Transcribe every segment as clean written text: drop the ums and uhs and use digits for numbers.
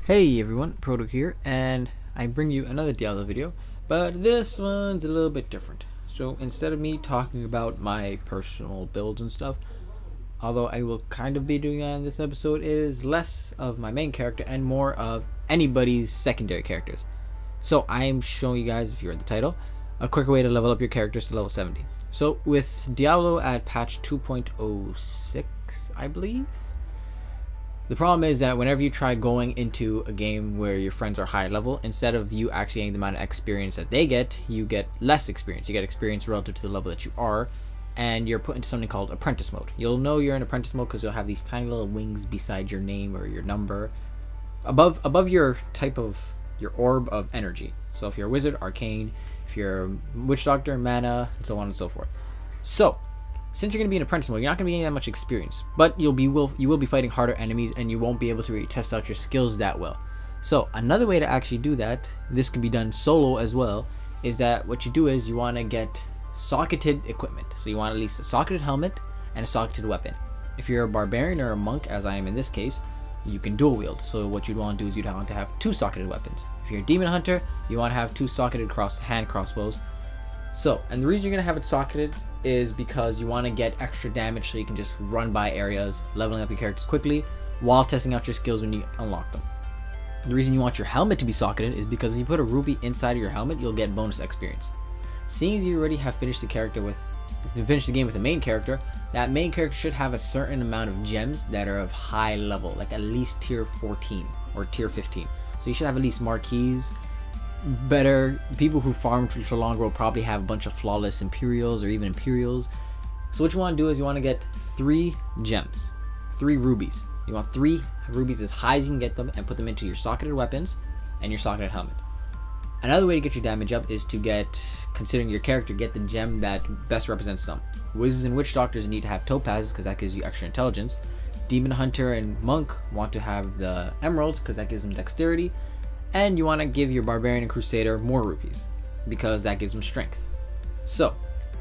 Hey everyone, Proto here, and I bring you another Diablo video, but this one's a little bit different. So instead of me talking about my personal builds and stuff, although I will kind of be doing that in this episode, it is less of my main character and more of anybody's secondary characters. So I'm showing you guys, if you read the title, a quicker way to level up your characters to level 70. So with Diablo at patch 2.06, I believe, the problem is that whenever you try going into a game where your friends are high level, instead of you actually getting the amount of experience that they get, you get less experience. You get experience relative to the level that you are, and you're put into something called apprentice mode. You'll know you're in apprentice mode because you'll have these tiny little wings beside your name or your number, above your type of your orb of energy. So if you're a wizard, arcane; if you're a witch doctor, mana, and so on and so forth. So since you're going to be in apprentice mode, you're not going to be getting that much experience, but you will be fighting harder enemies, and you won't be able to really test out your skills that well. So another way to actually do that, this can be done solo as well, is that what you do is you want to get socketed equipment. So you want at least a socketed helmet and a socketed weapon. If you're a barbarian or a monk, as I am in this case, you can dual wield. So what you'd want to do is you'd want to have two socketed weapons. If you're a demon hunter, you want to have two socketed hand crossbows. So, and the reason you're going to have it socketed is because you want to get extra damage so you can just run by areas, leveling up your characters quickly while testing out your skills when you unlock them. The reason you want your helmet to be socketed is because if you put a rupee inside of your helmet, you'll get bonus experience. Seeing as you already have finished the game with the main character, that main character should have a certain amount of gems that are of high level, like at least tier 14 or tier 15. So you should have at least marquees. Better people who farm for long will probably have a bunch of flawless imperials or even imperials. So what you want to do is you want to get 3 gems, 3 rubies. You want 3 rubies as high as you can get them and put them into your socketed weapons and your socketed helmet. Another way to get your damage up is to get, considering your character, get the gem that best represents them. Wizards and witch doctors need to have topazes because that gives you extra intelligence. Demon hunter and monk want to have the emeralds because that gives them dexterity. And you want to give your barbarian and crusader more rupees because that gives them strength. So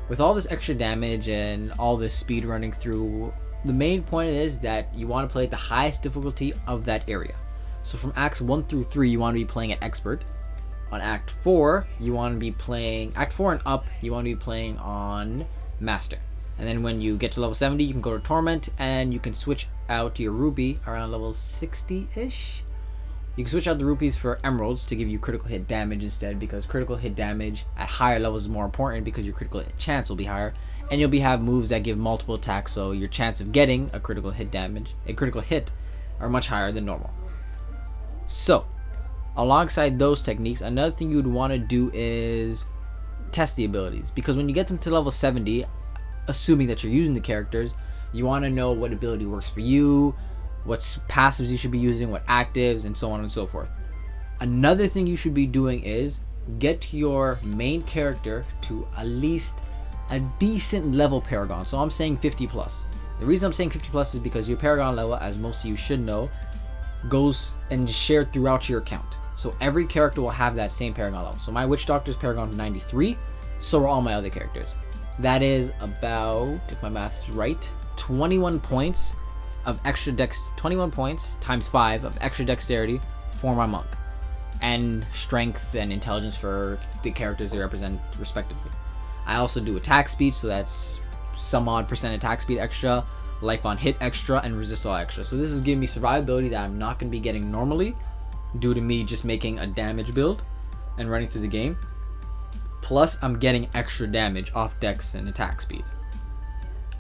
with all this extra damage and all this speed running through, the main point is that you want to play at the highest difficulty of that area. So from acts 1 through 3 you want to be playing at expert. On act 4 you want to be playing, act 4 and up, you want to be playing on master. And then when you get to level 70 you can go to torment, and you can switch out your ruby around level 60-ish. You can switch out the rupees for emeralds to give you critical hit damage instead, because critical hit damage at higher levels is more important because your critical hit chance will be higher, and you'll have moves that give multiple attacks, so your chance of getting a critical hit are much higher than normal. So alongside those techniques, another thing you would want to do is test the abilities, because when you get them to level 70, assuming that you're using the characters, you want to know what ability works for you, what passives you should be using, what actives, and so on and so forth. Another thing you should be doing is get your main character to at least a decent level paragon. So I'm saying 50 plus. The reason I'm saying 50 plus is because your paragon level, as most of you should know, goes and is shared throughout your account. So every character will have that same paragon level. So my witch doctor's paragon 93, so are all my other characters. That is about, if my math is right, 21 points of extra 21 points times 5 of extra dexterity for my monk, and strength and intelligence for the characters they represent respectively. I also do attack speed, so that's some odd % attack speed extra, life on hit extra, and resist all extra. So this is giving me survivability that I'm not going to be getting normally due to me just making a damage build and running through the game. Plus I'm getting extra damage off dex and attack speed.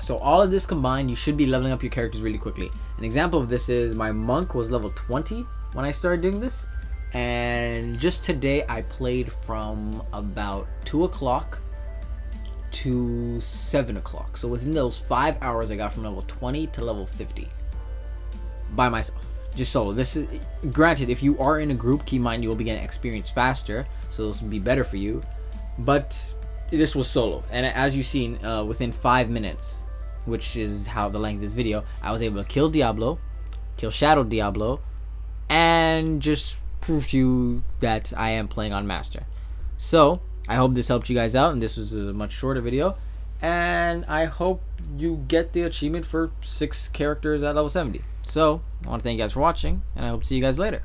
So all of this combined, you should be leveling up your characters really quickly. An example of this is my monk was level 20 when I started doing this, and just today I played from about 2 o'clock to 7 o'clock. So within those 5 hours I got from level 20 to level 50 by myself, just solo. This is granted, if you are in a group, keep in mind you will be getting experience faster, so this will be better for you, but this was solo. And as you've seen, within 5 minutes, which is how the length of this video, I was able to kill Diablo, kill Shadow Diablo, and just prove to you that I am playing on master. So I hope this helped you guys out, and this was a much shorter video, and I hope you get the achievement for 6 characters at level 70. So I want to thank you guys for watching, and I hope to see you guys later.